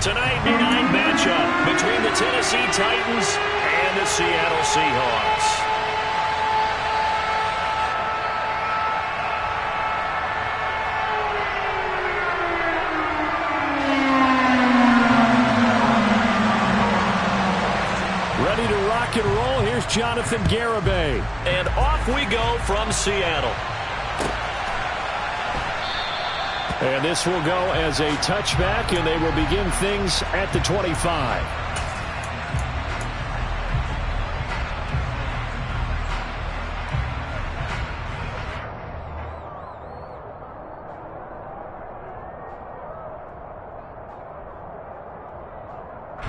Tonight, night matchup between the Tennessee Titans and the Seattle Seahawks. Ready to rock and roll. Here's Jonathan Garibay. And off we go from Seattle. And this will go as a touchback, and they will begin things at the 25.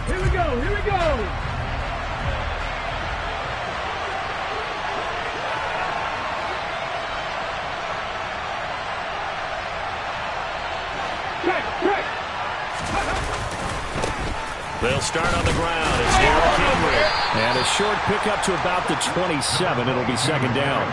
Here we go, here we go! They'll start on the ground. It's Derrick Henry. And a short pickup to about the 27. It'll be second down.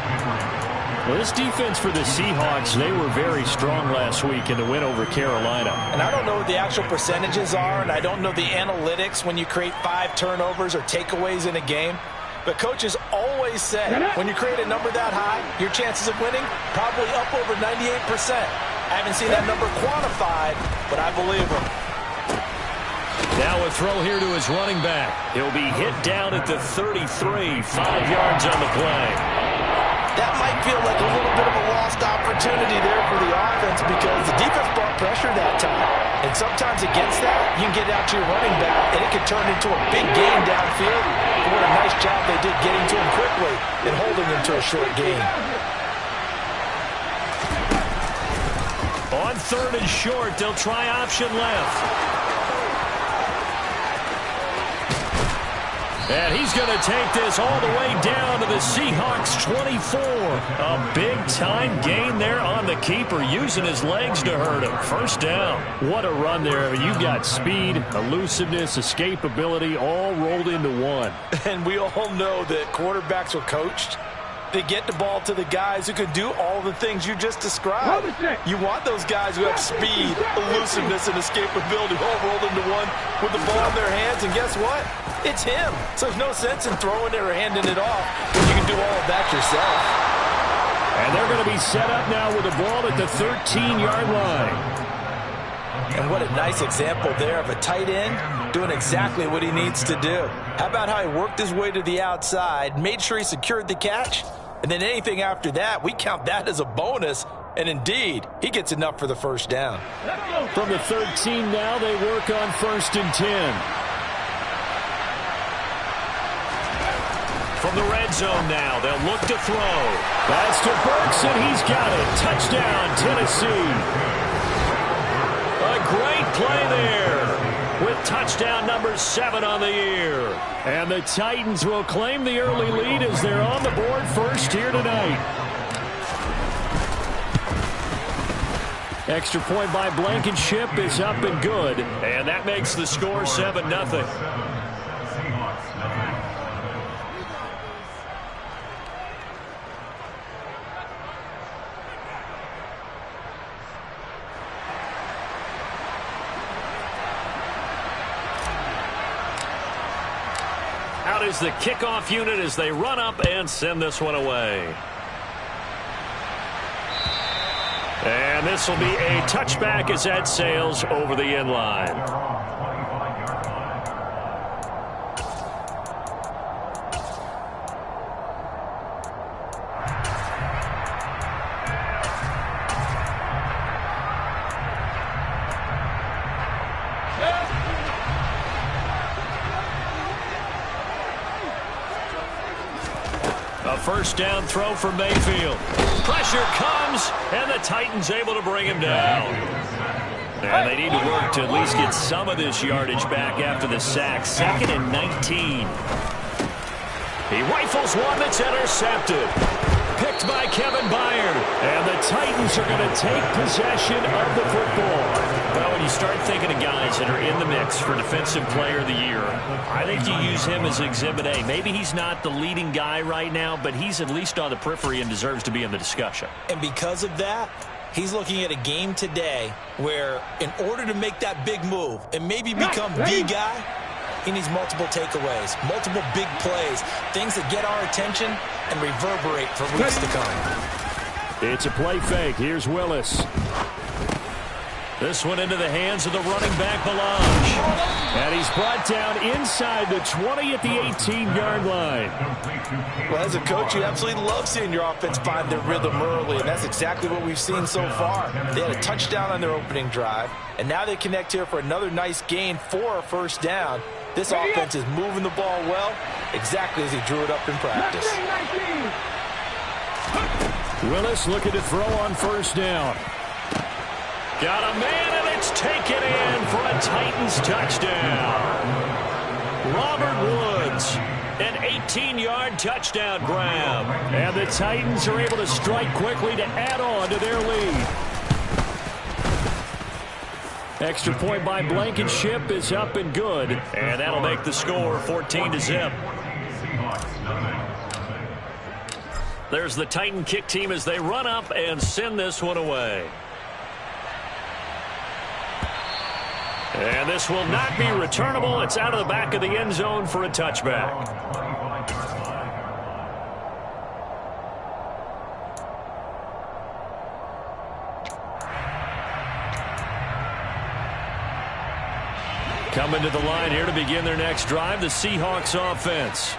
Well, this defense for the Seahawks, they were very strong last week in the win over Carolina. And I don't know what the actual percentages are, and I don't know the analytics when you create 5 turnovers or takeaways in a game. But coaches always say when you create a number that high, your chances of winning probably up over 98%. I haven't seen that number quantified, but I believe them. Now a throw here to his running back. He'll be hit down at the 33, 5 yards on the play. That might feel like a little bit of a lost opportunity there for the offense because the defense brought pressure that time. And sometimes against that, you can get out to your running back, and it can turn into a big gain downfield. And what a nice job they did getting to him quickly and holding him to a short gain. On 3rd and short, they'll try option left. And he's going to take this all the way down to the Seahawks 24. A big-time gain there on the keeper, using his legs to hurt him. First down. What a run there. I mean, you've got speed, elusiveness, escapability, all rolled into one. And we all know that quarterbacks are coached. They get the ball to the guys who can do all the things you just described. You want those guys who have speed, elusiveness, and escapability all rolled into one with the ball in their hands. And guess what? It's him. So there's no sense in throwing it or handing it off when you can do all of that yourself. And they're going to be set up now with the ball at the 13-yard line. And what a nice example there of a tight end doing exactly what he needs to do. How about how he worked his way to the outside, made sure he secured the catch, and then anything after that, we count that as a bonus. And indeed, he gets enough for the first down. From the 13 now, they work on 1st and 10. From the red zone now, they'll look to throw. That's to Burks, and he's got it. Touchdown, Tennessee. A great play there with touchdown number 7 on the year. And the Titans will claim the early lead as they're on the board first here tonight. Extra point by Blankenship is up and good. And that makes the score 7-0. Out is the kickoff unit as they run up and send this one away. And this will be a touchback as that sails over the end line. A first down throw for Mayfield. Pressure comes, and the Titans able to bring him down. And they need to work to at least get some of this yardage back after the sack. 2nd and 19. He rifles one that's intercepted. Picked by Kevin Byard. And the Titans are going to take possession of the football. Well, when you start thinking of guys that are in the mix for Defensive Player of the Year, I think you use him as Exhibit A. Maybe he's not the leading guy right now, but he's at least on the periphery and deserves to be in the discussion. And because of that, He's looking at a game today where in order to make that big move and maybe become the guy, he needs multiple takeaways, multiple big plays, things that get our attention and reverberate for weeks to come. It's a play fake. Here's Willis. This one into the hands of the running back, Melange. And he's brought down inside the 20 at the 18-yard line. Well, as a coach, you absolutely love seeing your offense find their rhythm early, and that's exactly what we've seen so far. They had a touchdown on their opening drive, and now they connect here for another nice gain for a first down. This offense is moving the ball well, exactly as he drew it up in practice. Willis looking to throw on first down. Got a man, and it's taken in for a Titans touchdown. Robert Woods, an 18-yard touchdown grab. And the Titans are able to strike quickly to add on to their lead. Extra point by Blankenship is up and good. And that'll make the score 14-0. There's the Titan kick team as they run up and send this one away. And this will not be returnable. It's out of the back of the end zone for a touchback. Coming to the line here to begin their next drive, the Seahawks offense.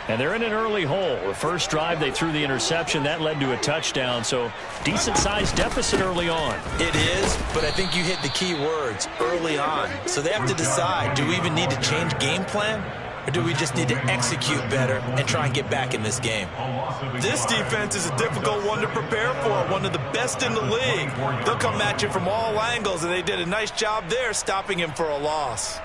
And they're in an early hole. The first drive, they threw the interception. That led to a touchdown, so decent-sized deficit early on. It is, but I think you hit the key words, early on. So they have to decide, do we even need to change game plan? Or do we just need to execute better and try and get back in this game? This defense is a difficult one to prepare for, one of the best in the league. They'll come at you from all angles, and they did a nice job there stopping him for a loss.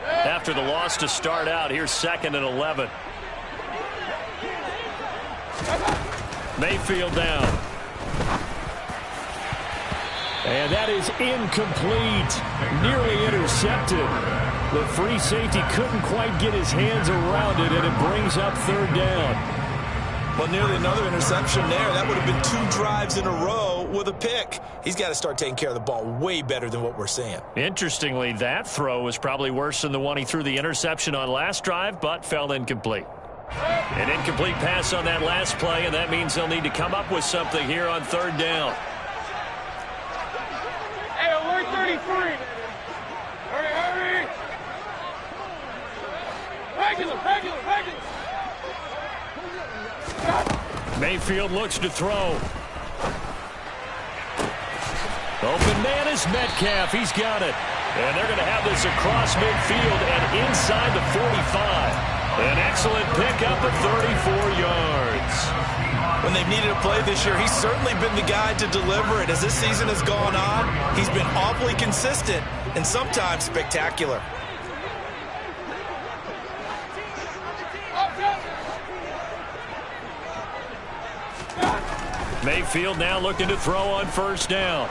After the loss to start out, here's 2nd and 11. Mayfield down. And that is incomplete. Nearly intercepted. The free safety couldn't quite get his hands around it, and it brings up 3rd down. Well, nearly another interception there. That would have been 2 drives in a row with a pick. He's got to start taking care of the ball way better than what we're seeing. Interestingly, that throw was probably worse than the one he threw the interception on last drive, but fell incomplete. An incomplete pass on that last play, and that means they'll need to come up with something here on 3rd down. Hey, alert 33. Hurry, hurry. Regular. Mayfield looks to throw. Open man is Metcalf. He's got it. And they're going to have this across midfield and inside the 45. An excellent pickup of 34 yards. When they've needed a play this year, he's certainly been the guy to deliver it. As this season has gone on, he's been awfully consistent and sometimes spectacular. Mayfield now looking to throw on first down.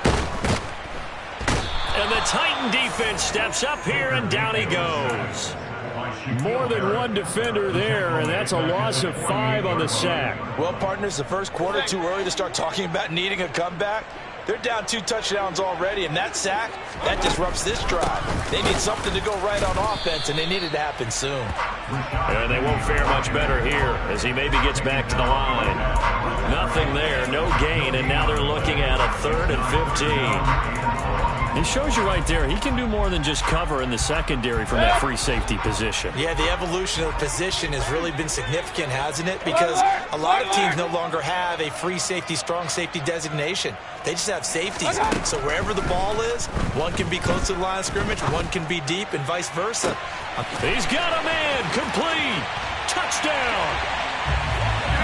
And the Titan defense steps up here, and down he goes. More than one defender there, and that's a loss of 5 on the sack. Well, partners, the first quarter too early to start talking about needing a comeback. They're down 2 touchdowns already, and that sack, that disrupts this drive. They need something to go right on offense, and they need it to happen soon. And they won't fare much better here as he maybe gets back to the line. Nothing there, no gain, and now they're looking at a 3rd and 15. He shows you right there, he can do more than just cover in the secondary from that free safety position. Yeah, the evolution of the position has really been significant, hasn't it? Because a lot of teams no longer have a free safety, strong safety designation. They just have safeties. So wherever the ball is, one can be close to the line of scrimmage, one can be deep, and vice versa. He's got a man, complete, touchdown.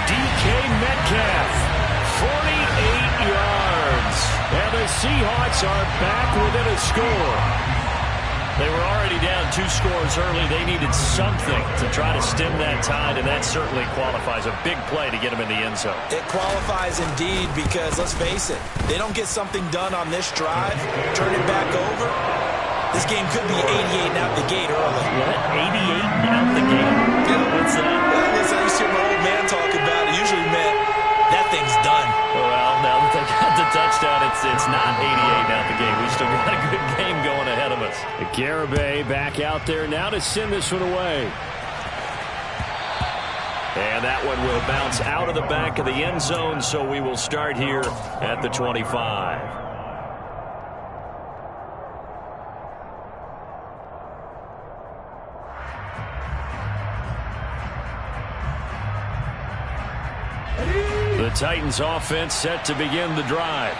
DK Metcalf, 48 yards. And the Seahawks are back within a score. They were already down 2 scores early. They needed something to try to stem that tide, and that certainly qualifies. A big play to get them in the end zone. It qualifies indeed because, let's face it, they don't get something done on this drive, turn it back over. This game could be 88 and out the gate early. What? 88 and out the gate? Yeah. What's that? Well, listen, you just hear my old man talk about it. Usually meant that thing's done. Well, now that they got the touchdown, it's not 88 out the game. We've still got a good game going ahead of us. Garibay back out there now to send this one away. And that one will bounce out of the back of the end zone, so we will start here at the 25. The Titans offense set to begin the drive.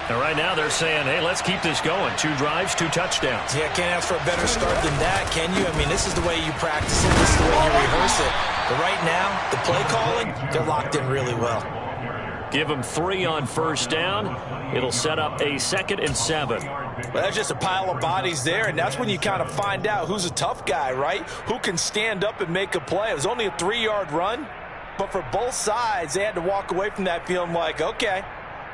And right now they're saying, hey, let's keep this going. 2 drives, 2 touchdowns. Yeah, can't ask for a better start than that, can you? I mean, this is the way you practice it. This is the way you rehearse it. But right now, the play calling, they're locked in really well. Give them 3 on first down. It'll set up a 2nd and 7. Well, that's just a pile of bodies there, and that's when you kind of find out who's a tough guy, right? Who can stand up and make a play. It was only a 3-yard run. But for both sides, they had to walk away from that feeling like, okay,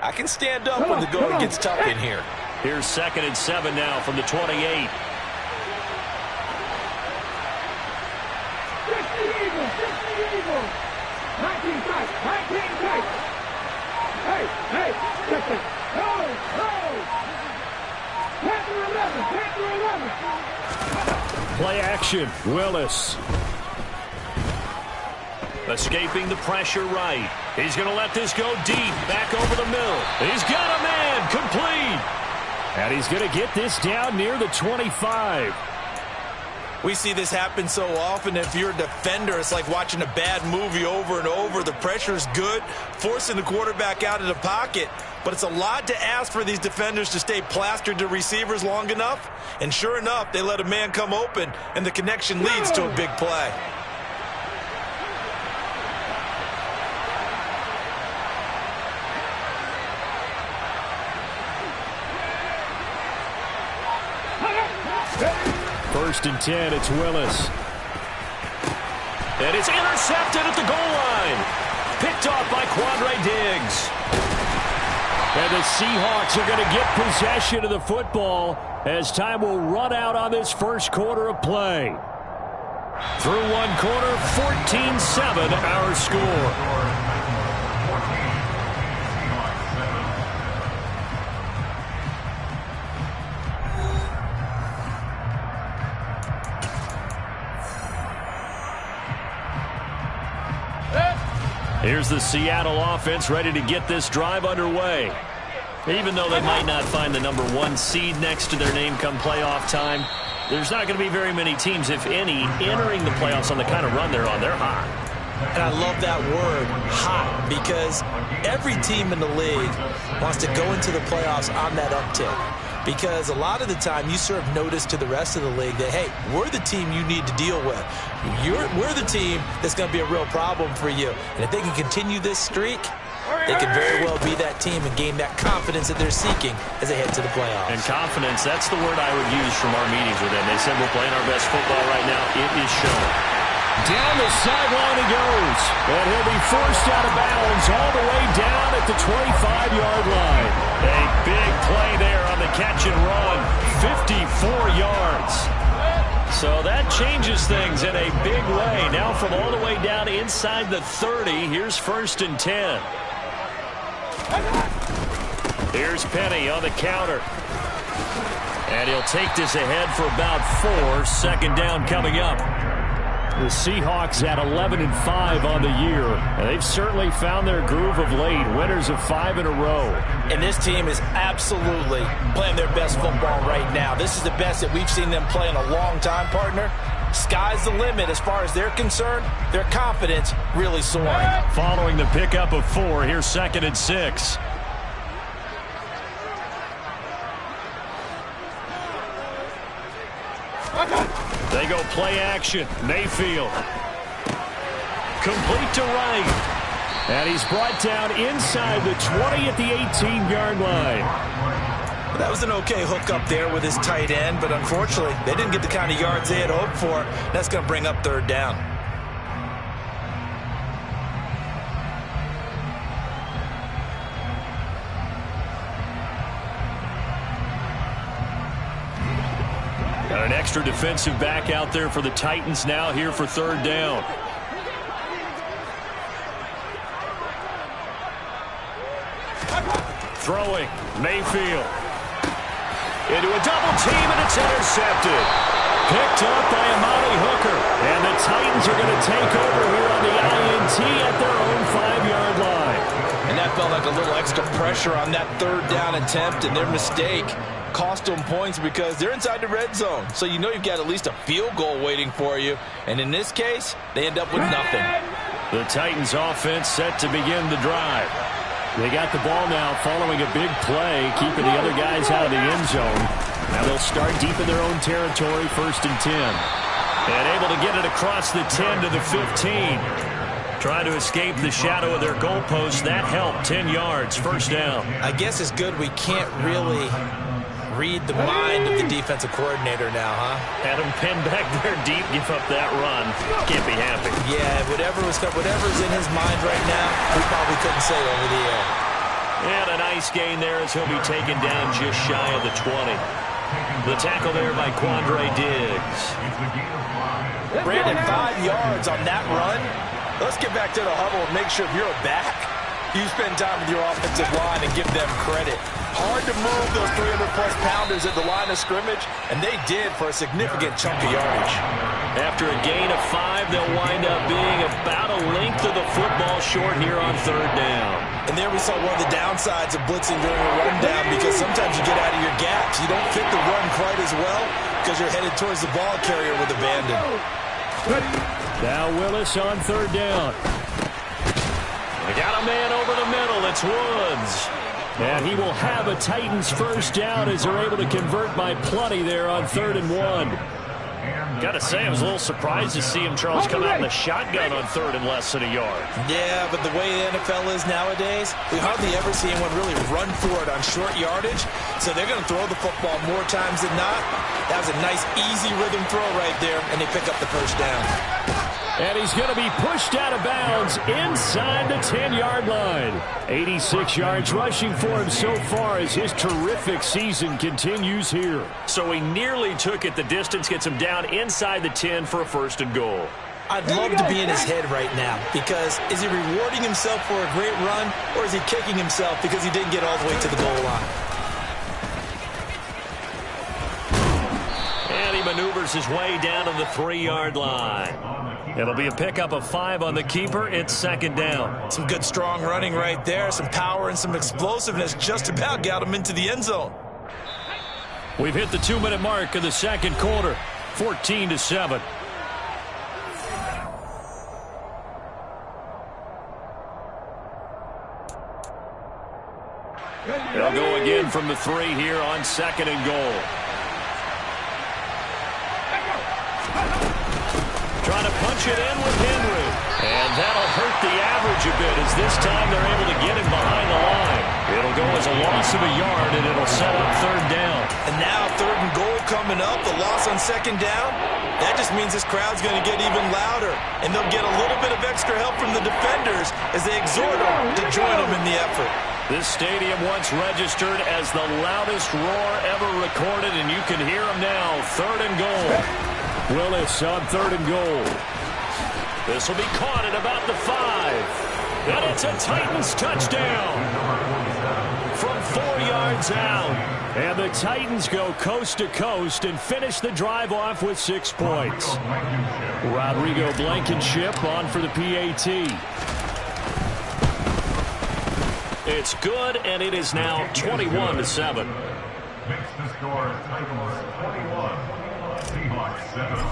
I can stand up when the going gets tough in here. Here's 2nd and 7 now from the 28. Hey, check it. Play action, Willis. Escaping the pressure right. He's going to let this go deep, back over the middle. He's got a man, complete. And he's going to get this down near the 25. We see this happen so often. If you're a defender, it's like watching a bad movie over and over. The pressure is good, forcing the quarterback out of the pocket. But it's a lot to ask for these defenders to stay plastered to receivers long enough. And sure enough, they let a man come open, and the connection leads to a big play. First and 10, it's Willis. And it's intercepted at the goal line. Picked off by Quandre Diggs. And the Seahawks are going to get possession of the football as time will run out on this first quarter of play. Through one quarter, 14-7 our score. Here's the Seattle offense ready to get this drive underway. Even though they might not find the number 1 seed next to their name come playoff time, there's not going to be very many teams, if any, entering the playoffs on the kind of run they're on. They're hot. And I love that word, hot, because every team in the league wants to go into the playoffs on that uptick. Because a lot of the time you serve notice to the rest of the league that, hey, we're the team you need to deal with. We're the team that's going to be a real problem for you. And if they can continue this streak, they can very well be that team and gain that confidence that they're seeking as they head to the playoffs. And confidence, that's the word I would use from our meetings with them. They said we're playing our best football right now. It is showing. Down the sideline he goes. And he'll be forced out of bounds all the way down at the 25-yard line. A big play there on the catch and run. 54 yards. So that changes things in a big way. Now from all the way down inside the 30, here's 1st and 10. Here's Penny on the counter. And he'll take this ahead for about 4. 2nd down coming up. The Seahawks at 11-5 on the year. And they've certainly found their groove of late. Winners of 5 in a row. And this team is absolutely playing their best football right now. This is the best that we've seen them play in a long time, partner. Sky's the limit as far as they're concerned. Their confidence really soaring. Following the pickup of 4, here's 2nd and 6. They go play action. Mayfield. Complete to right. And he's brought down inside the 20 at the 18-yard line. That was an okay hook up there with his tight end, but unfortunately, they didn't get the kind of yards they had hoped for. That's going to bring up 3rd down. Got an extra defensive back out there for the Titans now here for 3rd down. throwing. Mayfield. Into a double team, and it's intercepted. Picked up by Amani Hooker. And the Titans are going to take over here on the INT at their own 5-yard line. And that felt like a little extra pressure on that third down attempt, and their mistake cost them points because they're inside the red zone. So you know you've got at least a field goal waiting for you. And in this case, they end up with nothing. The Titans offense set to begin the drive. They got the ball now following a big play, keeping the other guys out of the end zone. Now they'll start deep in their own territory, 1st and 10. And able to get it across the 10 to the 15. Trying to escape the shadow of their goalpost. That helped. 10 yards, 1st down. I guess it's good we can't really read the mind of the defensive coordinator now, huh? Had him pinned back there deep, give up that run. Can't be happy. Yeah, whatever's in his mind right now, we probably couldn't say over the air. And a nice gain there as he'll be taken down just shy of the 20. The tackle there by Quandre Diggs. Brandon, 5 yards on that run. Let's get back to the huddle and make sure if you're a back, you spend time with your offensive line and give them credit. Hard to move those 300-plus pounders at the line of scrimmage, and they did for a significant chunk of yardage. After a gain of 5, they'll wind up being about a length of the football short here on 3rd down. And there we saw one of the downsides of blitzing during a rundown, because sometimes you get out of your gaps. You don't fit the run quite as well because you're headed towards the ball carrier with abandon. Now Willis on 3rd down. They got a man over the middle. It's Woods. And he will have a Titans 1st down as they're able to convert by plenty there on 3rd and 1. Got to say, I was a little surprised to see him, Charles, come out in the shotgun on 3rd and less than a yard. Yeah, but the way the NFL is nowadays, we hardly ever see anyone really run for it on short yardage. So they're going to throw the football more times than not. That was a nice, easy rhythm throw right there, and they pick up the 1st down. And he's going to be pushed out of bounds inside the 10-yard line. 86 yards rushing for him so far as his terrific season continues here. So he nearly took it the distance, gets him down inside the 10 for a 1st and goal. I'd love to be in his head right now, because is he rewarding himself for a great run, or is he kicking himself because he didn't get all the way to the goal line? And he maneuvers his way down to the 3-yard line. It'll be a pickup of 5 on the keeper. It's 2nd down. Some good, strong running right there. Some power and some explosiveness just about got him into the end zone. We've hit the 2-minute mark of the 2nd quarter. 14-7. They'll go again from the 3 here on 2nd and goal. Trying to punch it in with Henry. And that'll hurt the average a bit as this time they're able to get him behind the line. It'll go as a loss of a yard, and it'll set up 3rd down. And now 3rd and goal coming up. The loss on 2nd down. That just means this crowd's going to get even louder. And they'll get a little bit of extra help from the defenders as they exhort them to join them in the effort. This stadium once registered as the loudest roar ever recorded, and you can hear them now. 3rd and goal. Willis on 3rd and goal. This will be caught at about the 5. And it's a Titans touchdown from 4 yards out. And the Titans go coast to coast and finish the drive off with 6 points. Rodrigo Blankenship on for the PAT. It's good, and it is now 21-7. Makes the score Titans 21, Seahawks 7.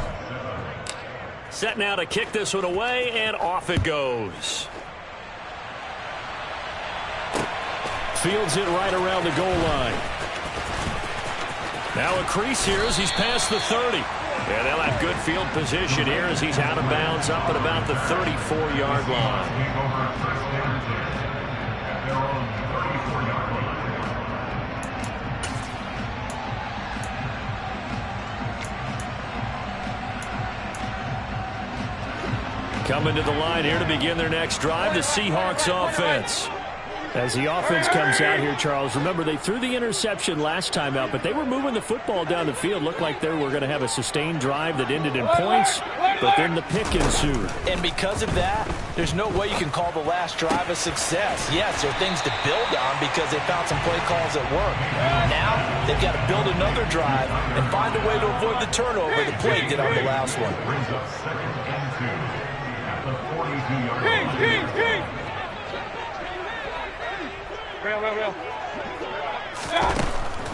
Set now to kick this one away, and off it goes. Fields it right around the goal line. Now a crease here as he's past the 30. And they'll have good field position here as he's out of bounds up at about the 34-yard line. Coming to the line here to begin their next drive, the Seahawks offense. As the offense comes out here, Charles, remember they threw the interception last time out, but they were moving the football down the field. Looked like they were going to have a sustained drive that ended in points, but then the pick ensued. And because of that, there's no way you can call the last drive a success. Yes, there are things to build on because they found some play calls that work. Now, they've got to build another drive and find a way to avoid the turnover the play did on the last one. Brings up 2nd and 2 at the 42-yard line.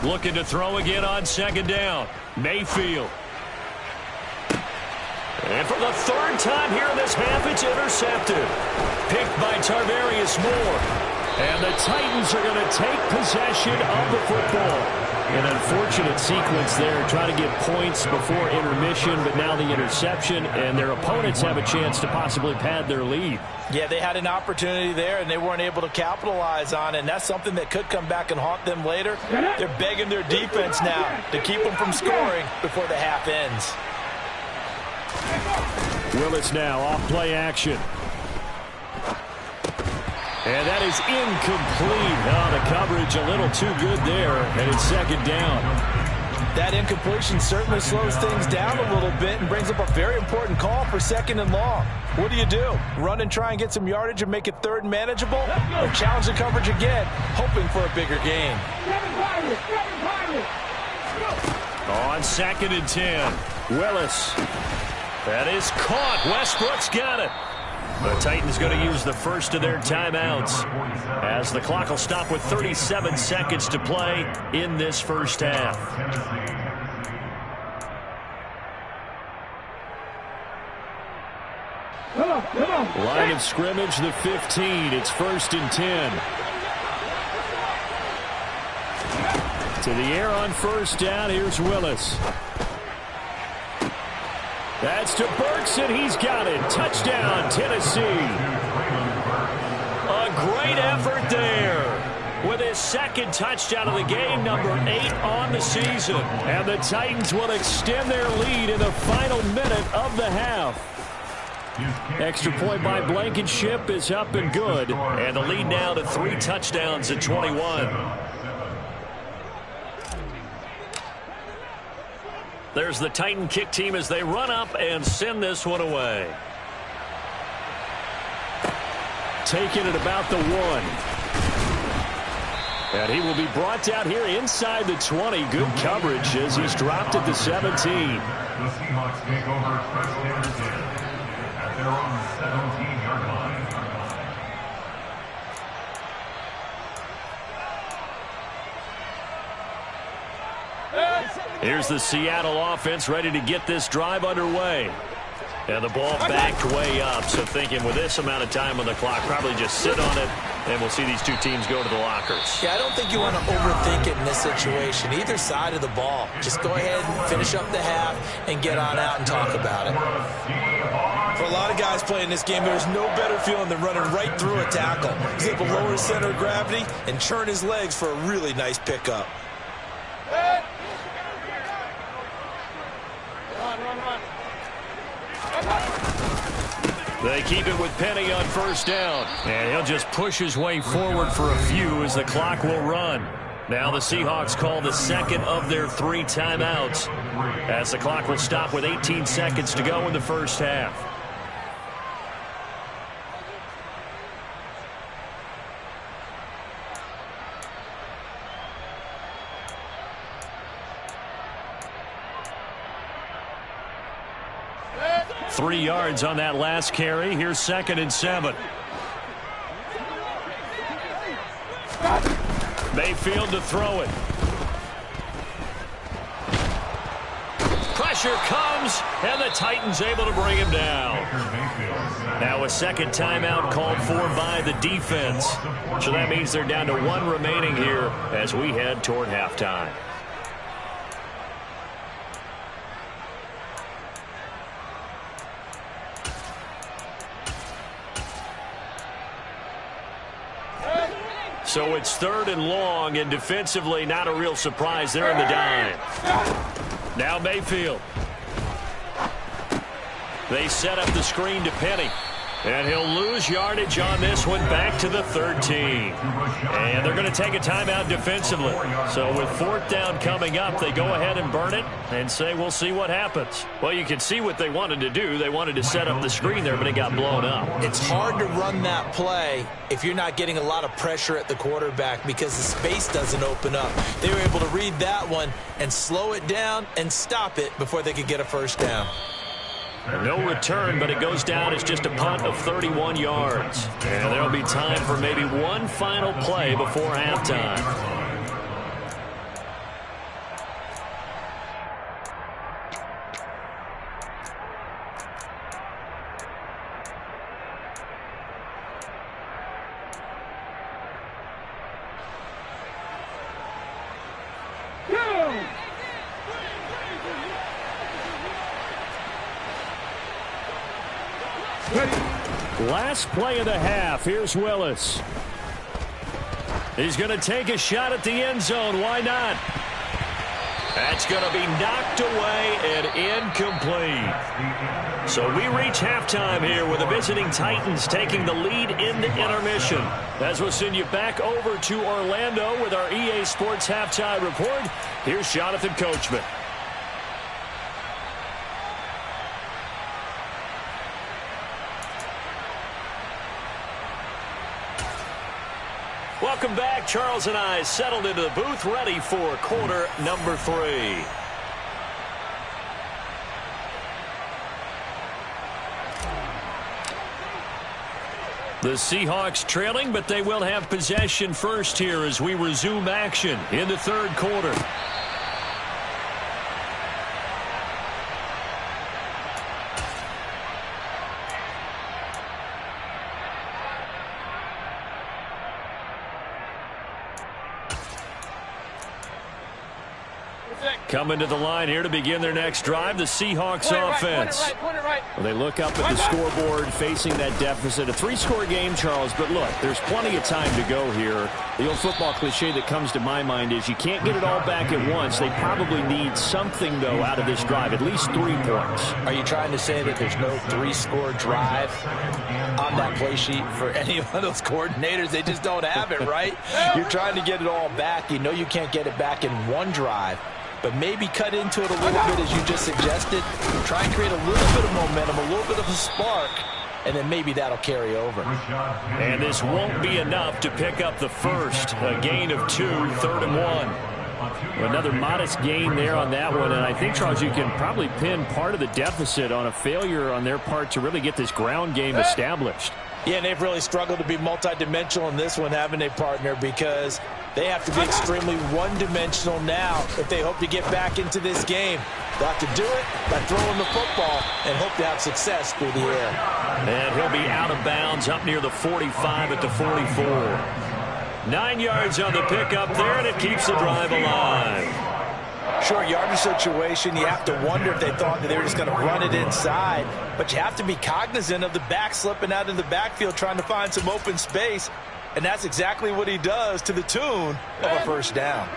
Looking to throw again on 2nd down. Mayfield. And for the 3rd time here in this half, it's intercepted. Picked by Tarvarius Moore. And the Titans are going to take possession of the football. An unfortunate sequence there, trying to get points before intermission, but now the interception, and their opponents have a chance to possibly pad their lead. Yeah, they had an opportunity there, and they weren't able to capitalize on it, and that's something that could come back and haunt them later. They're begging their defense now to keep them from scoring before the half ends. Willis now off play action. And that is incomplete. Oh, the coverage a little too good there, and it's 2nd down. That incompletion certainly slows things down a little bit and brings up a very important call for 2nd and long. What do? Run and try and get some yardage and make it 3rd and manageable? Or challenge the coverage again, hoping for a bigger gain? On 2nd and 10, Willis. That is caught. Westbrook's got it. The Titans going to use the first of their timeouts as the clock will stop with 37 seconds to play in this first half. Line of scrimmage, the 15. It's 1st and 10. To the air on 1st down. Here's Willis. That's to Burks, and he's got it. Touchdown, Tennessee. A great effort there with his 2nd touchdown of the game, number 8 on the season. And the Titans will extend their lead in the final minute of the half. Extra point by Blankenship is up and good. And the lead now to 3 touchdowns at 21. There's the Titan kick team as they run up and send this one away. Taking it about the 1. And he will be brought down here inside the 20. Good coverage as he's dropped at the 17. The Seahawks take over 1st and 10 at their own 17-yard line. Here's the Seattle offense ready to get this drive underway. And the ball backed way up. So thinking with this amount of time on the clock, probably just sit on it, and we'll see these two teams go to the lockers. Yeah, I don't think you want to overthink it in this situation. Either side of the ball. Just go ahead and finish up the half and get on out and talk about it. For a lot of guys playing this game, there's no better feeling than running right through a tackle. He's able to lower his center of gravity and churn his legs for a really nice pickup. They keep it with Penny on 1st down. And he'll just push his way forward for a few as the clock will run. Now the Seahawks call the 2nd of their 3 timeouts as the clock will stop with 18 seconds to go in the first half. Three yards on that last carry. Here's 2nd and 7. Mayfield to throw it. Pressure comes, and the Titans able to bring him down. Now a 2nd timeout called for by the defense. So that means they're down to 1 remaining here as we head toward halftime. So it's 3rd and long, and defensively not a real surprise there in the dime. Now Mayfield. They set up the screen to Penny. And he'll lose yardage on this one back to the 13. And they're going to take a timeout defensively. So with 4th down coming up, they go ahead and burn it and say we'll see what happens. Well, you can see what they wanted to do. They wanted to set up the screen there, but it got blown up. It's hard to run that play if you're not getting a lot of pressure at the quarterback because the space doesn't open up. They were able to read that one and slow it down and stop it before they could get a 1st down. No return, but it goes down as just a punt of 31 yards. And there'll be time for maybe one final play before halftime. Last play of the half. Here's Willis. He's going to take a shot at the end zone. Why not? That's going to be knocked away and incomplete. So we reach halftime here with the visiting Titans taking the lead in the intermission. As we'll send you back over to Orlando with our EA Sports Halftime Report, here's Jonathan Coachman. Welcome back. Charles and I settled into the booth, ready for quarter number 3. The Seahawks trailing, but they will have possession first here as we resume action in the 3rd quarter. Coming to the line here to begin their next drive, the Seahawks offense. Well, they look up at the scoreboard facing that deficit. A 3-score game, Charles, but look, there's plenty of time to go here. The old football cliche that comes to my mind is you can't get it all back at once. They probably need something, though, out of this drive, at least 3 points. Are you trying to say that there's no 3-score drive on that play sheet for any of those coordinators? They just don't have it, right? You're trying to get it all back. You know you can't get it back in one drive. But maybe cut into it a little bit, as you just suggested. Try and create a little bit of momentum, a little bit of a spark, and then maybe that'll carry over. And this won't be enough to pick up the first. A gain of 2, 3rd and 1. Another modest gain there on that one, and I think, Charles, you can probably pin part of the deficit on a failure on their part to really get this ground game established. Yeah, and they've really struggled to be multidimensional in this one, haven't they, partner? Because they have to be extremely one-dimensional now if they hope to get back into this game. They'll have to do it by throwing the football and hope to have success through the air. And he'll be out of bounds up near the 45 at the 44. 9 yards on the pickup there, and it keeps the drive alive. Short yardage situation, you have to wonder if they thought that they were just going to run it inside. But you have to be cognizant of the back slipping out in the backfield trying to find some open space. And that's exactly what he does to the tune of a 1st down.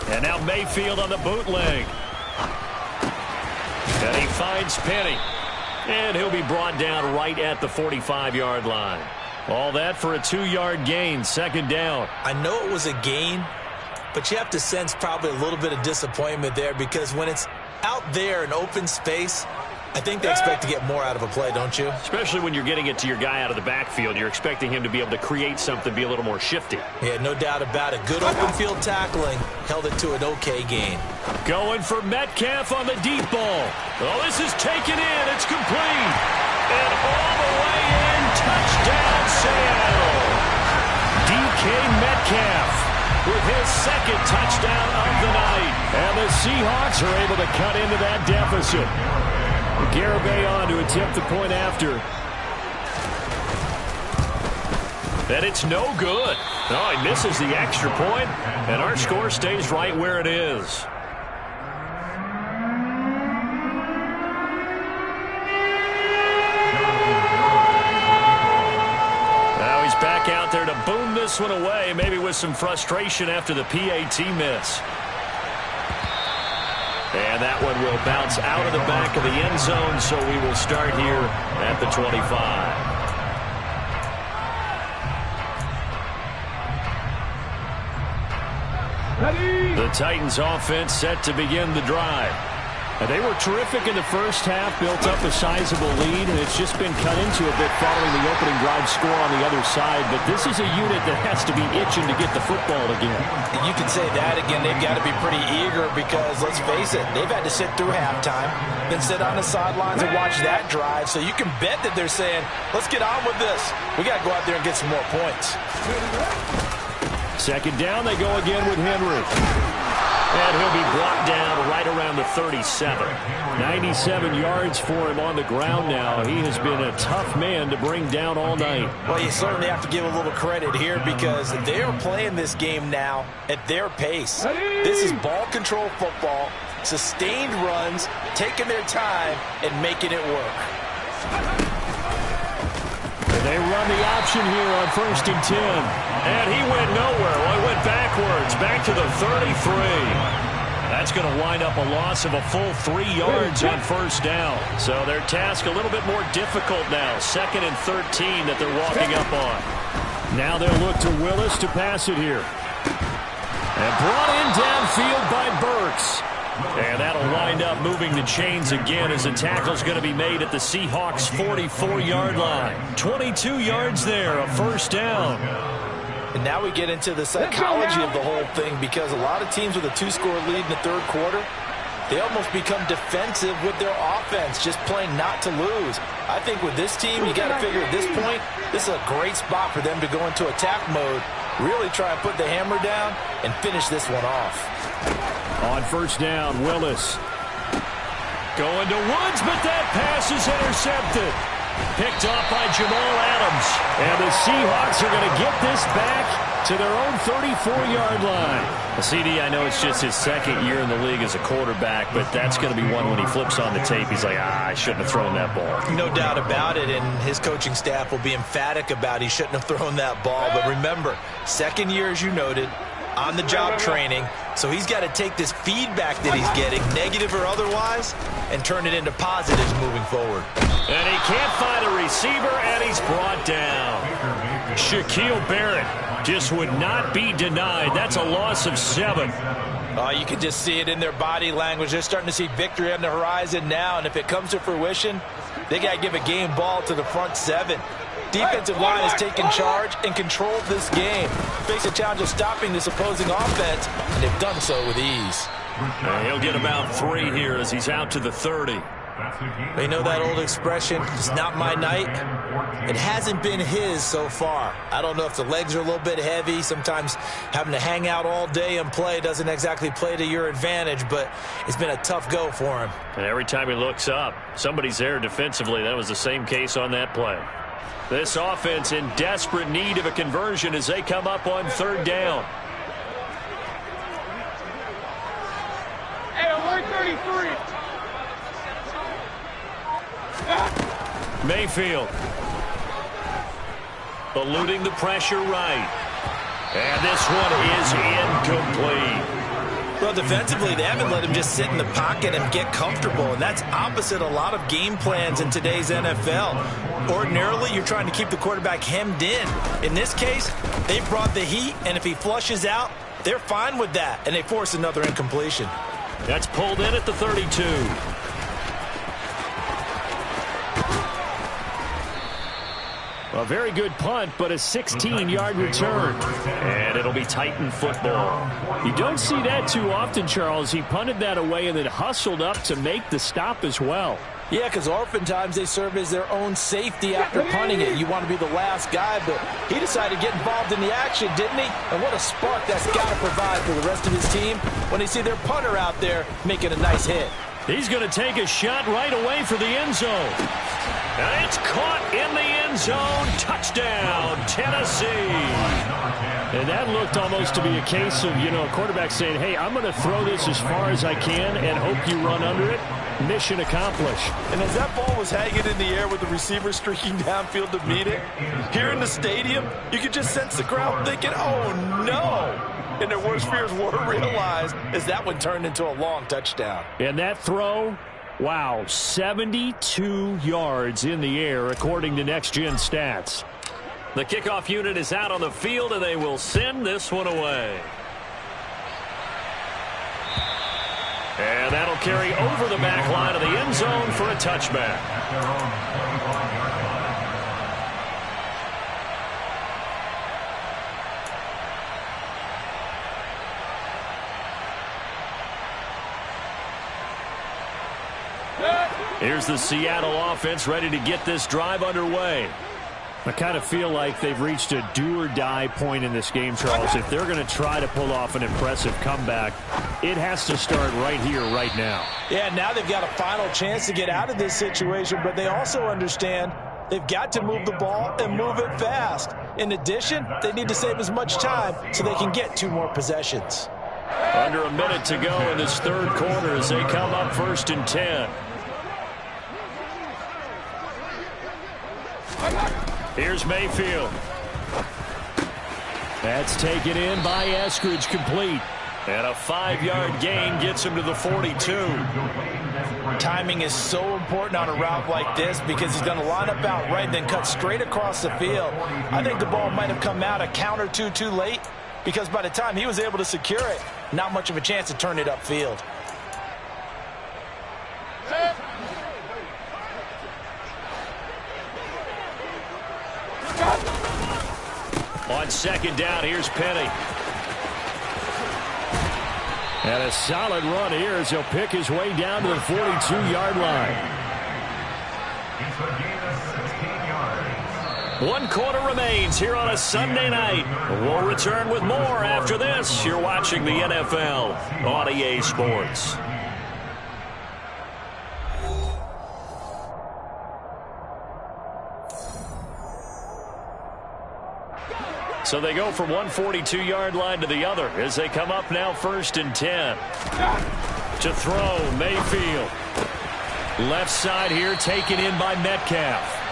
And now Mayfield on the bootleg. And he finds Penny. And he'll be brought down right at the 45-yard line. All that for a 2-yard gain, 2nd down. I know it was a gain, but you have to sense probably a little bit of disappointment there because when it's out there in open space, I think they expect to get more out of a play, don't you? Especially when you're getting it to your guy out of the backfield. You're expecting him to be able to create something, be a little more shifty. Yeah, no doubt about it. Good open field tackling. Held it to an okay gain. Going for Metcalf on the deep ball. Oh, this is taken in. It's complete. And all the way in. Touchdown, Seattle. DK Metcalf with his 2nd touchdown of the night. And the Seahawks are able to cut into that deficit. Garibay on to attempt the point after. And it's no good. Oh, he misses the extra point, and our score stays right where it is. Now he's back out there to boom this one away, maybe with some frustration after the PAT miss. And that one will bounce out of the back of the end zone, so we will start here at the 25. The Titans offense set to begin the drive. They were terrific in the first half, built up a sizable lead, and it's just been cut into a bit following the opening drive score on the other side. But this is a unit that has to be itching to get the football again. You can say that again. They've got to be pretty eager because, let's face it, they've had to sit through halftime, then sit on the sidelines and watch that drive. So you can bet that they're saying, let's get on with this. We got to go out there and get some more points. Second down, they go again with Henry. And he'll be brought down right around the 37. 97 yards for him on the ground now. He has been a tough man to bring down all night. Well, you certainly have to give a little credit here because they are playing this game now at their pace. This is ball control football, sustained runs, taking their time, and making it work. And they run the option here on 1st and 10. And he went nowhere. Well, he went backwards, back to the 33. That's going to wind up a loss of a full 3 yards on 1st down. So their task a little bit more difficult now. 2nd and 13 that they're walking up on. Now they'll look to Willis to pass it here. And brought in downfield by Burks. And that'll wind up moving the chains again as the tackle's going to be made at the Seahawks' 44-yard line. 22 yards there, a 1st down. And now we get into the psychology of the whole thing because a lot of teams with a 2-score lead in the 3rd quarter, they almost become defensive with their offense, just playing not to lose. I think with this team, you got to figure at this point, this is a great spot for them to go into attack mode, really try and put the hammer down and finish this one off. On 1st down, Willis going to Woods, but that pass is intercepted. Picked off by Jamal Adams. And the Seahawks are going to get this back to their own 34-yard line. CD, I know it's just his 2nd year in the league as a quarterback, but that's going to be one when he flips on the tape. He's like, I shouldn't have thrown that ball. No doubt about it, and his coaching staff will be emphatic about he shouldn't have thrown that ball. But remember, 2nd year, as you noted, on-the-job training, so he's got to take this feedback that he's getting, negative or otherwise, and turn it into positives moving forward. And he can't find a receiver, and he's brought down. Shaquille Barrett just would not be denied. That's a loss of 7. You can just see it in their body language. They're starting to see victory on the horizon now, and if it comes to fruition, they got to give a game ball to the front 7. Defensive line has taken charge and controlled this game. Face a challenge of stopping this opposing offense, and they've done so with ease. He'll get about 3 here as he's out to the 30. They know that old expression, it's not my night. It hasn't been his so far. I don't know if the legs are a little bit heavy. Sometimes having to hang out all day and play doesn't exactly play to your advantage, but it's been a tough go for him. And every time he looks up, somebody's there defensively. That was the same case on that play. This offense in desperate need of a conversion as they come up on 3rd down. Hey, alert 33. Mayfield eluding the pressure right. And this one is incomplete. Well, defensively, they haven't let him just sit in the pocket and get comfortable, and that's opposite a lot of game plans in today's NFL. Ordinarily, you're trying to keep the quarterback hemmed in. In this case, they brought the heat, and if he flushes out, they're fine with that, and they force another incompletion. That's pulled in at the 32. A very good punt, but a 16-yard return. And it'll be Titan football. You don't see that too often, Charles. He punted that away and then hustled up to make the stop as well. Yeah, because oftentimes they serve as their own safety after punting it. You want to be the last guy, but he decided to get involved in the action, didn't he? And what a spark that's got to provide for the rest of his team when they see their punter out there making a nice hit. He's going to take a shot right away for the end zone. And it's caught in the end zone. Touchdown, Tennessee. And that looked almost to be a case of, a quarterback saying, hey, I'm going to throw this as far as I can and hope you run under it. mission accomplished. And as that ball was hanging in the air with the receiver streaking downfield to meet it, here in the stadium, you could just sense the crowd thinking, oh, no. And their worst fears were realized as that one turned into a long touchdown. And that throw, wow, 72 yards in the air, according to Next Gen Stats. The kickoff unit is out on the field, and they will send this one away. And that'll carry over the back line of the end zone for a touchback. Here's the Seattle offense ready to get this drive underway. I kind of feel like they've reached a do-or-die point in this game, Charles. If they're going to try to pull off an impressive comeback, it has to start right here, right now. Yeah, now they've got a final chance to get out of this situation, but they also understand they've got to move the ball and move it fast. In addition, they need to save as much time so they can get 2 more possessions. Under a minute to go in this third quarter as they come up 1st and 10. Here's Mayfield. That's taken in by Eskridge, complete. And a 5-yard gain gets him to the 42. Timing is so important on a route like this because he's going to line up out right and then cut straight across the field. I think the ball might have come out a count or two too late because by the time he was able to secure it, not much of a chance to turn it upfield. On 2nd down, here's Penny. And a solid run here as he'll pick his way down to the 42-yard line. 1 quarter remains here on a Sunday night. We'll return with more after this. You're watching the NFL on EA Sports. So they go from one 42-yard line to the other as they come up now 1st and 10. To throw, Mayfield. Left side here taken in by Metcalf.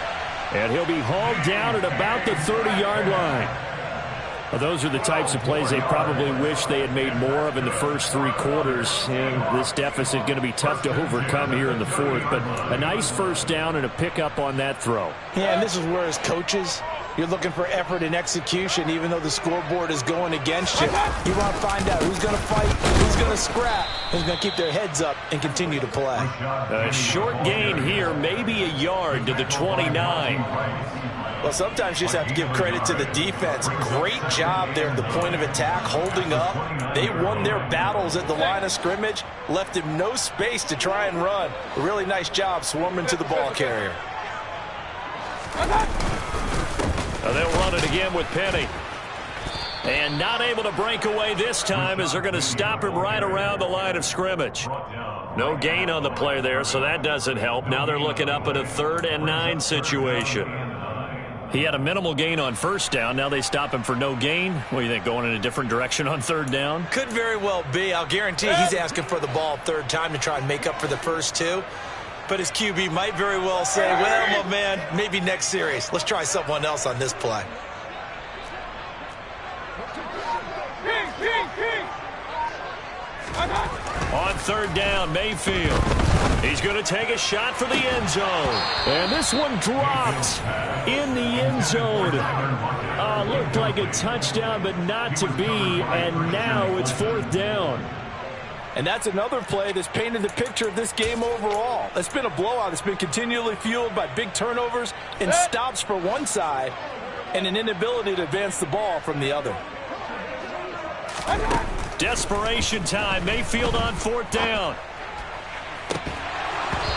And he'll be hauled down at about the 30-yard line. Well, those are the types of plays they probably wish they had made more of in the first 3 quarters. And this deficit going to be tough to overcome here in the 4th. But a nice first down and a pickup on that throw. Yeah, and this is where as coaches, you're looking for effort and execution, even though the scoreboard is going against you. You want to find out who's going to fight, who's going to scrap, who's going to keep their heads up and continue to play. A short gain here, maybe a yard to the 29. Well, sometimes you just have to give credit to the defense. Great job there at the point of attack, holding up. They won their battles at the line of scrimmage, left him no space to try and run. A really nice job swarming to the ball carrier. They'll run it again with Penny. And not able to break away this time as they're going to stop him right around the line of scrimmage. No gain on the play there, so that doesn't help. Now they're looking up at a 3rd and 9 situation. He had a minimal gain on 1st down. Now they stop him for no gain. What do you think, going in a different direction on 3rd down? Could very well be. I'll guarantee he's asking for the ball 3rd time to try and make up for the first 2. But his QB might very well say, well, my man, maybe next series. Let's try someone else on this play. On 3rd down, Mayfield. He's going to take a shot for the end zone. And this one dropped in the end zone. Looked like a touchdown, but not to be. And now it's 4th down. And that's another play that's painted the picture of this game overall. It's been a blowout. It's been continually fueled by big turnovers and stops for one side and an inability to advance the ball from the other. Desperation time. Mayfield on 4th down.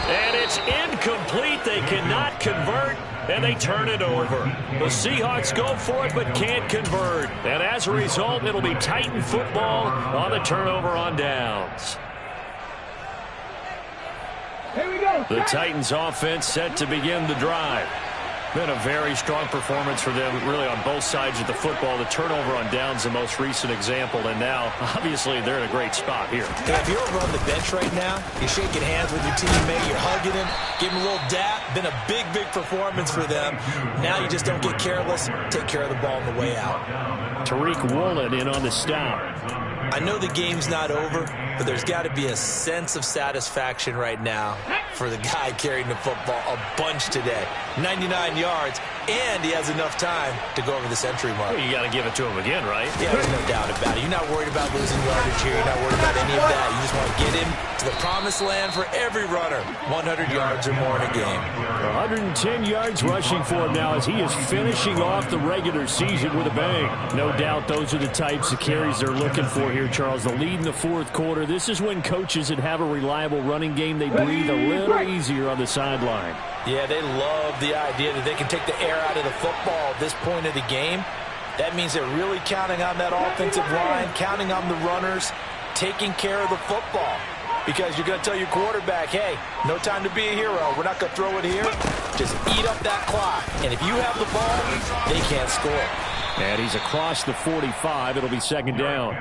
And it's incomplete. They cannot convert, and they turn it over. The Seahawks go for it but can't convert. And as a result, it'll be Titan football on the turnover on downs. Here we go. The Titans offense set to begin the drive. Been a very strong performance for them, really, on both sides of the football. The turnover on downs, the most recent example, and now, obviously, they're in a great spot here. If you're over on the bench right now, you're shaking hands with your teammate, you're hugging him, give him a little dap. Been a big, big performance for them. Now you just don't get careless. Take care of the ball on the way out. Tariq Woolen in on the stop. I know the game's not over, but there's got to be a sense of satisfaction right now for the guy carrying the football a bunch today. 99 yards, and he has enough time to go over the century mark. Well, you got to give it to him again, right? Yeah, there's no doubt about it. You're not worried about losing yardage here. You're not worried about any of that. You just want to get him to the promised land for every runner. 100 yards or more in a game. 110 yards rushing for him now as he is finishing off the regular season with a bang. No doubt those are the types of carries they're looking for here, Charles. The lead in the fourth quarter. This is when coaches that have a reliable running game, they breathe a little easier on the sideline. Yeah, they love the idea that they can take the air out of the football at this point of the game. That means they're really counting on that offensive line, counting on the runners, taking care of the football. Because you're going to tell your quarterback, hey, no time to be a hero. We're not going to throw it here. Just eat up that clock. And if you have the ball, they can't score. And he's across the 45. It'll be second down.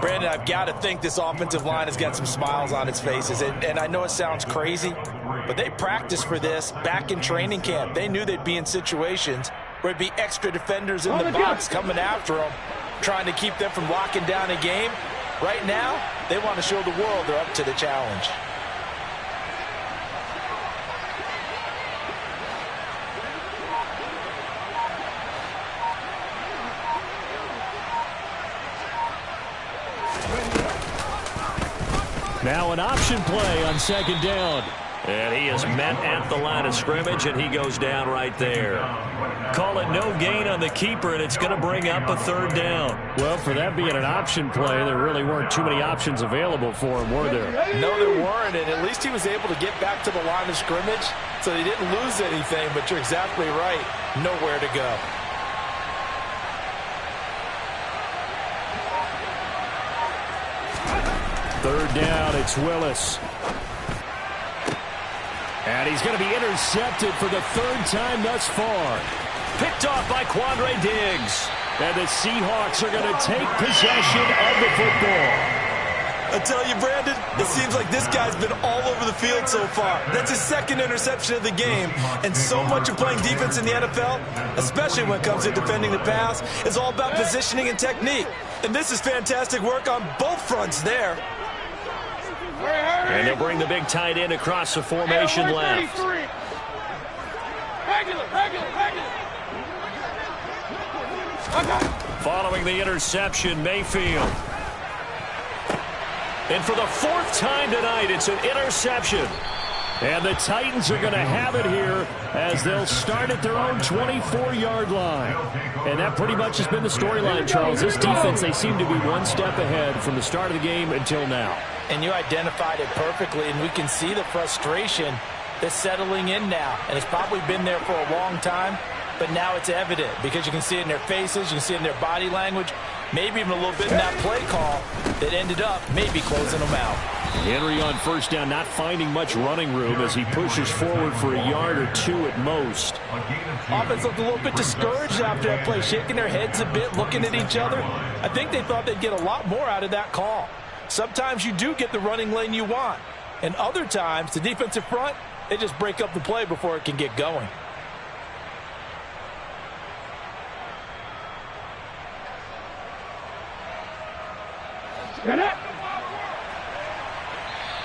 Brandon, I've got to think this offensive line has got some smiles on its faces. And I know it sounds crazy, but they practiced for this back in training camp. They knew they'd be in situations where it'd be extra defenders in the box coming after them, trying to keep them from locking down a game. Right now, they want to show the world they're up to the challenge. Now an option play on second down. And he is met at the line of scrimmage, and he goes down right there. Call it no gain on the keeper, and it's going to bring up a third down. Well, for that being an option play, there really weren't too many options available for him, were there? No, there weren't, and at least he was able to get back to the line of scrimmage, so he didn't lose anything, but you're exactly right. Nowhere to go. Third down, it's Willis. And he's going to be intercepted for the third time thus far. Picked off by Quandre Diggs. And the Seahawks are going to take possession of the football. I tell you, Brandon, it seems like this guy's been all over the field so far. That's his second interception of the game. And so much of playing defense in the NFL, especially when it comes to defending the pass, is all about positioning and technique. And this is fantastic work on both fronts there. And they'll bring the big tight end across the formation left. Following the interception, Mayfield. And for the fourth time tonight, it's an interception. And the Titans are going to have it here as they'll start at their own 24-yard line. And that pretty much has been the storyline, Charles. This defense, they seem to be one step ahead from the start of the game until now. And you identified it perfectly, and we can see the frustration that's settling in now. And it's probably been there for a long time, but now it's evident because you can see it in their faces, you can see it in their body language, maybe even a little bit in that play call that ended up maybe closing them out. Henry on first down, not finding much running room as he pushes forward for a yard or two at most. Offense looked a little bit discouraged after that play, shaking their heads a bit, looking at each other. I think they thought they'd get a lot more out of that call. Sometimes you do get the running lane you want, and other times the defensive front, they just break up the play before it can get going.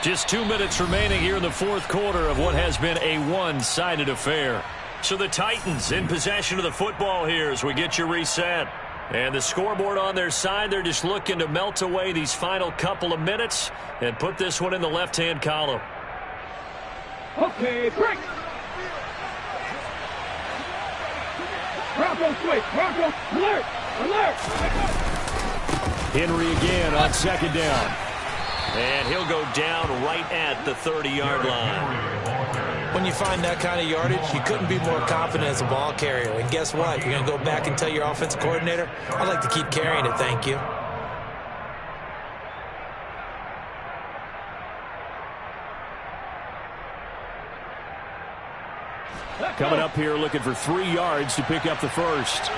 Just 2 minutes remaining here in the fourth quarter of what has been a one-sided affair. So the Titans in possession of the football here as we get you reset. And the scoreboard on their side, they're just looking to melt away these final couple of minutes and put this one in the left-hand column. Okay, break. Bronco switch. Bronco alert. Alert. Henry again on second down. And he'll go down right at the 30-yard line. When you find that kind of yardage, you couldn't be more confident as a ball carrier. And guess what? You're going to go back and tell your offensive coordinator, I'd like to keep carrying it, thank you. Coming up here looking for 3 yards to pick up the first.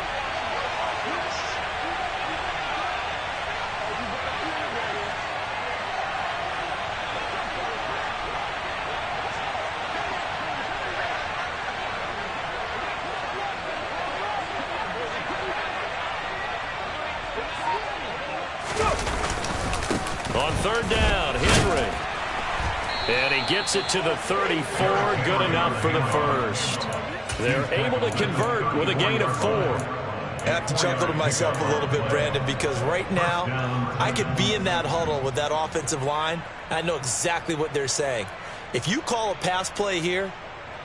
On 3rd down, Henry. And he gets it to the 34. Good enough for the first. They're able to convert with a gain of 4. I have to chuckle to myself a little bit, Brandon, because right now I could be in that huddle with that offensive line. I know exactly what they're saying. If you call a pass play here,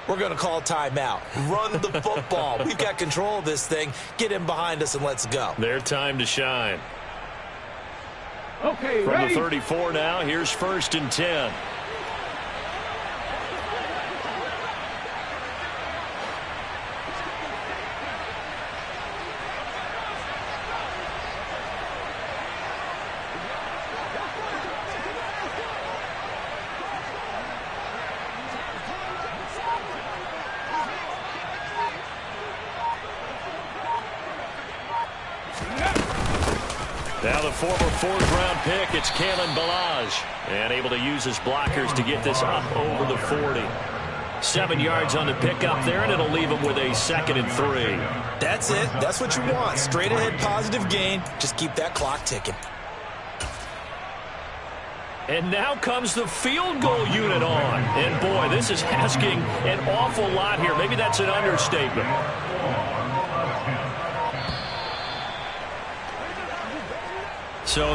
we're going to call timeout. Run the football. We've got control of this thing. Get in behind us and let's go. Their time to shine. Okay, From ready? the 34 now, here's 1st and 10. Now the former 4th-round pick, it's Kalen Ballage. And able to use his blockers to get this up over the 40. 7 yards on the pickup there, and it'll leave him with a 2nd and 3. That's it. That's what you want. Straight ahead positive gain. Just keep that clock ticking. And now comes the field goal unit on. And boy, this is asking an awful lot here. Maybe that's an understatement. So